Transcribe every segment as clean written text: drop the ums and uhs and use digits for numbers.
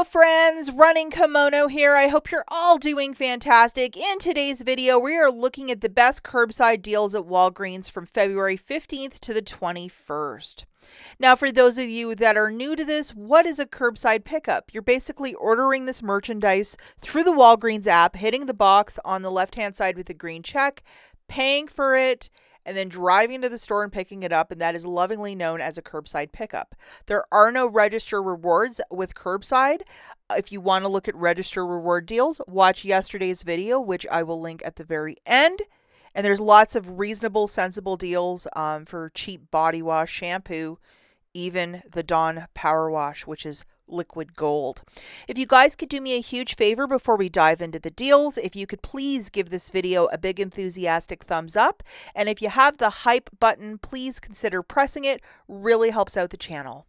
Hello friends, Running Kimono here. I hope you're all doing fantastic. In today's video, we are looking at the best curbside deals at Walgreens from February 15th to the 21st. Now, for those of you that are new to this, what is a curbside pickup? You're basically ordering this merchandise through the Walgreens app, hitting the box on the left-hand side with the green check, paying for it, and then driving to the store and picking it up, and that is lovingly known as a curbside pickup. There are no register rewards with curbside. If you want to look at register reward deals, watch yesterday's video, which I will link at the very end. And there's lots of reasonable, sensible deals for cheap body wash, shampoo, even the Dawn Power Wash, which is liquid gold. If you guys could do me a huge favor before we dive into the deals, if you could please give this video a big enthusiastic thumbs up, and if you have the hype button, please consider pressing it. Really helps out the channel.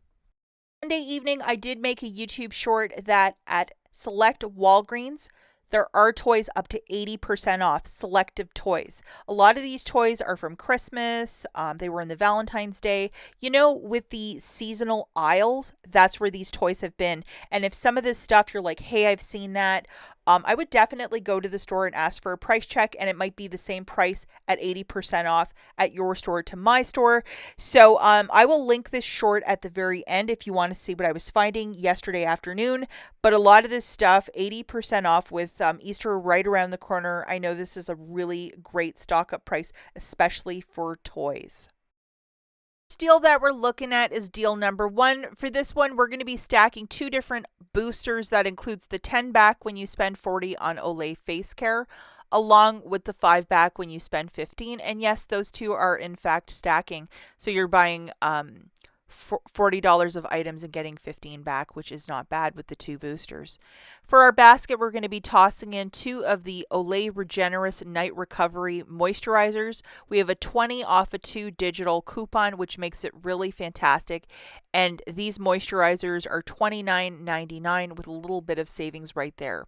Monday evening, I did make a YouTube short that at select Walgreens, there are toys up to 80% off, selective toys. A lot of these toys are from Christmas. They were in the Valentine's Day. You know, with the seasonal aisles, that's where these toys have been. And if some of this stuff, you're like, hey, I've seen that, I would definitely go to the store and ask for a price check, and it might be the same price at 80% off at your store to my store. So I will link this short at the very end if you want to see what I was finding yesterday afternoon. But a lot of this stuff, 80% off with Easter right around the corner. I know this is a really great stock up price, especially for toys. Deal that we're looking at is deal number one. For this one, we're going to be stacking two different boosters. That includes the 10 back when you spend 40 on Olay face care, along with the 5 back when you spend 15. And yes, those two are in fact stacking. So you're buying $40 of items and getting 15 back, which is not bad with the two boosters. For our basket, we're going to be tossing in 2 of the Olay Regenerous Night Recovery Moisturizers. We have a 20 off a 2 digital coupon, which makes it really fantastic. And these moisturizers are $29.99 with a little bit of savings right there.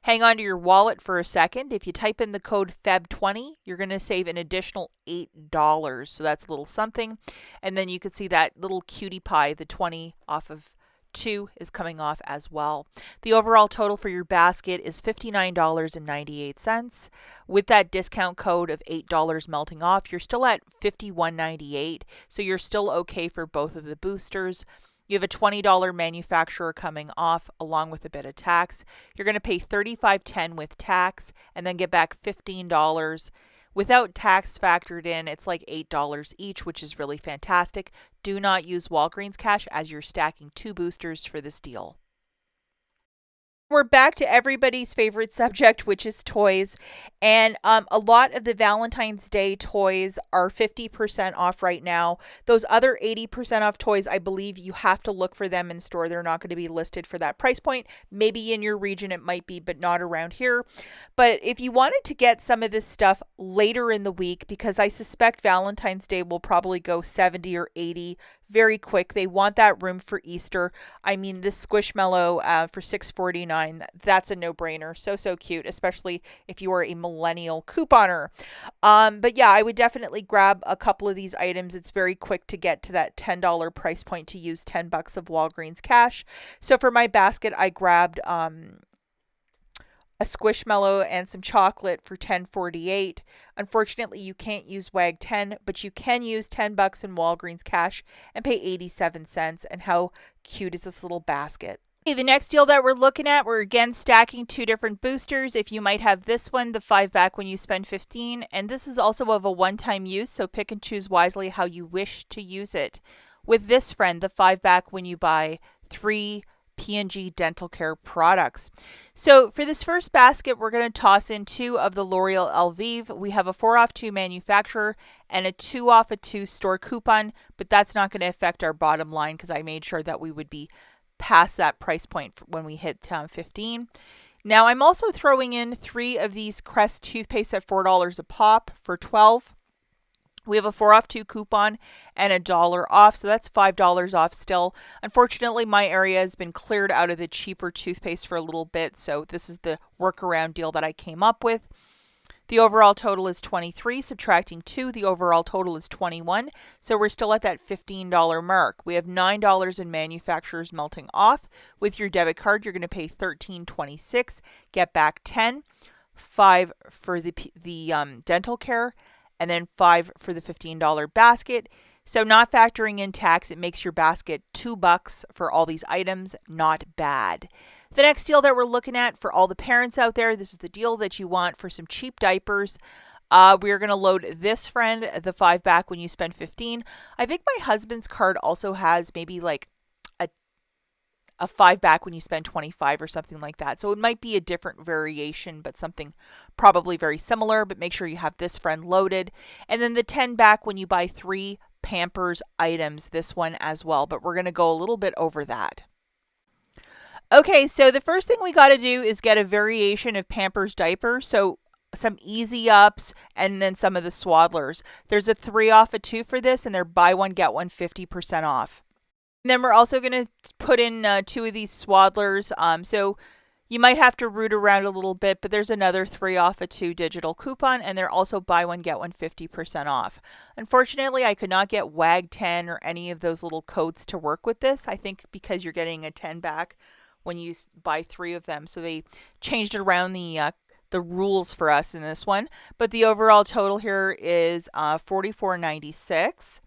Hang on to your wallet for a second. If you type in the code FEB20, you're going to save an additional $8. So that's a little something. And then you can see that little cutie pie, the 20 off of 2 is coming off as well. The overall total for your basket is $59.98. With that discount code of $8 melting off, you're still at $51.98. So you're still okay for both of the boosters. You have a $20 manufacturer coming off along with a bit of tax. You're going to pay $35.10 with tax and then get back $15. Without tax factored in, it's like $8 each, which is really fantastic. Do not use Walgreens cash as you're stacking 2 boosters for this deal. We're back to everybody's favorite subject, which is toys. And a lot of the Valentine's Day toys are 50% off right now. Those other 80% off toys, I believe you have to look for them in store. They're not going to be listed for that price point. Maybe in your region it might be, but not around here. But if you wanted to get some of this stuff later in the week, because I suspect Valentine's Day will probably go 70 or 80 very quick. They want that room for Easter. I mean, this Squishmallow for $6.49, that's a no-brainer. So cute, especially if you are a millennial couponer. But yeah, I would definitely grab a couple of these items. It's very quick to get to that $10 price point to use $10 of Walgreens cash. So for my basket, I grabbed a Squishmallow and some chocolate for $10.48. Unfortunately, you can't use WAG 10, but you can use $10 in Walgreens cash and pay 87 cents. And how cute is this little basket? Okay, the next deal that we're looking at, we're again stacking 2 different boosters. If you might have this one, the 5 back when you spend 15, and this is also of a one-time use, so pick and choose wisely how you wish to use it. With this friend, the 5 back when you buy 3 P&G dental care products. So for this first basket, we're going to toss in 2 of the L'Oreal Elvive. We have a 4 off 2 manufacturer and a 2 off a 2 store coupon, but that's not going to affect our bottom line because I made sure that we would be past that price point when we hit 15. Now I'm also throwing in 3 of these Crest toothpaste at $4 a pop for $12. We have a 4 off 2 coupon and $1 off, so that's $5 off still. Unfortunately, my area has been cleared out of the cheaper toothpaste for a little bit, so this is the workaround deal that I came up with. The overall total is $23, subtracting 2, the overall total is $21. So we're still at that $15 mark. We have $9 in manufacturers melting off. With your debit card, you're going to pay $13.26, get back $10, $5 for the dental care, and then $5 for the $15 basket. So not factoring in tax, it makes your basket $2 for all these items. Not bad. The next deal that we're looking at for all the parents out there, this is the deal that you want for some cheap diapers. We're going to load this friend, the 5 back when you spend 15. I think my husband's card also has maybe like a 5 back when you spend 25 or something like that. So it might be a different variation, but something probably very similar. But make sure you have this friend loaded. And then the 10 back when you buy 3 Pampers items, this one as well. But we're going to go a little bit over that. Okay, so the first thing we got to do is get a variation of Pampers diapers. So some Easy Ups and then some of the Swaddlers. There's a 3 off a 2 for this, and they're buy one, get one 50% off. And then we're also going to put in 2 of these Swaddlers. So you might have to root around a little bit, but there's another 3 off a 2 digital coupon, and they're also buy one, get one 50% off. Unfortunately, I could not get WAG 10 or any of those little codes to work with this. I think because you're getting a 10 back when you buy 3 of them. So they changed around the rules for us in this one. But the overall total here is $44.96.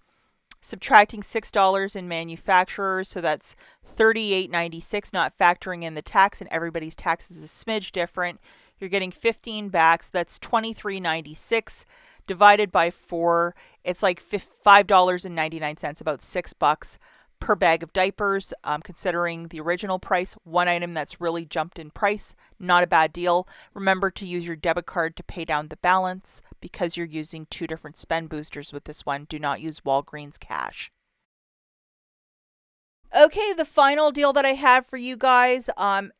Subtracting $6 in manufacturers, so that's $38.96, not factoring in the tax, and everybody's tax is a smidge different. You're getting 15 back, so that's $23.96 divided by 4. It's like $5.99, about $6 per bag of diapers, considering the original price. One item that's really jumped in price, not a bad deal. Remember to use your debit card to pay down the balance because you're using 2 different spend boosters with this one. Do not use Walgreens cash. Okay, the final deal that I have for you guys,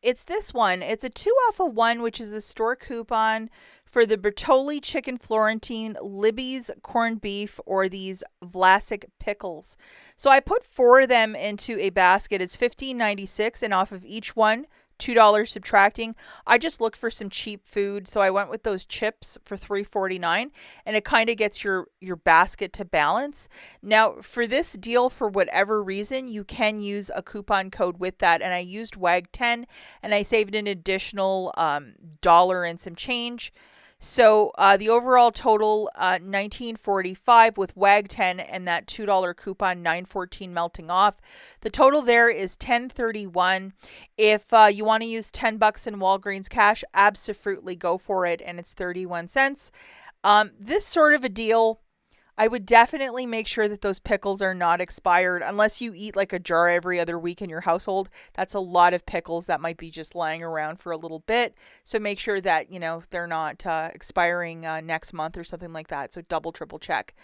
it's this one. It's a 2 off a 1, which is a store coupon for the Bertolli Chicken Florentine, Libby's corned beef, or these Vlasic pickles. So I put 4 of them into a basket. It's $15.96, and off of each one, $2 subtracting. I just looked for some cheap food, so I went with those chips for $3.49, and it kind of gets your basket to balance. Now, for this deal, for whatever reason, you can use a coupon code with that, and I used WAG 10, and I saved an additional $1 and some change. So the overall total, $19.45 with WAG 10 and that $2 coupon, $9.14 melting off. The total there is $10.31. If you want to use $10 in Walgreens cash, absolutely go for it, and it's 31 cents. This sort of a deal, I would definitely make sure that those pickles are not expired, unless you eat like a jar every other week in your household. That's a lot of pickles that might be just lying around for a little bit. So make sure that, they're not expiring next month or something like that. So double, triple check.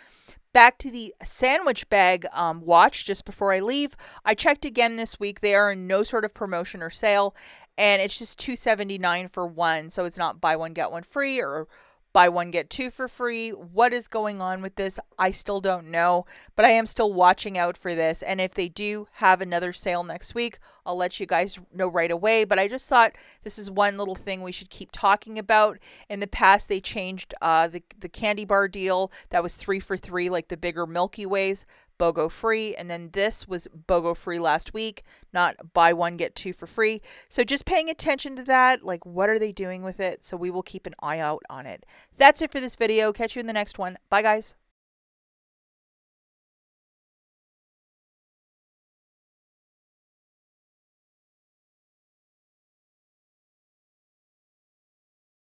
Back to the sandwich bag watch just before I leave. I checked again this week. They are in no sort of promotion or sale, and it's just $2.79 for one. So it's not buy one, get one free, or buy one, get 2 for free. What is going on with this? I still don't know, but I am still watching out for this. And if they do have another sale next week, I'll let you guys know right away. But I just thought this is one little thing we should keep talking about. In the past, they changed the candy bar deal that was 3 for 3, like the bigger Milky Ways, BOGO free, and then this was BOGO free last week, not buy one, get 2 for free. So just paying attention to that, like what are they doing with it? So we will keep an eye out on it. That's it for this video. Catch you in the next one. Bye, guys.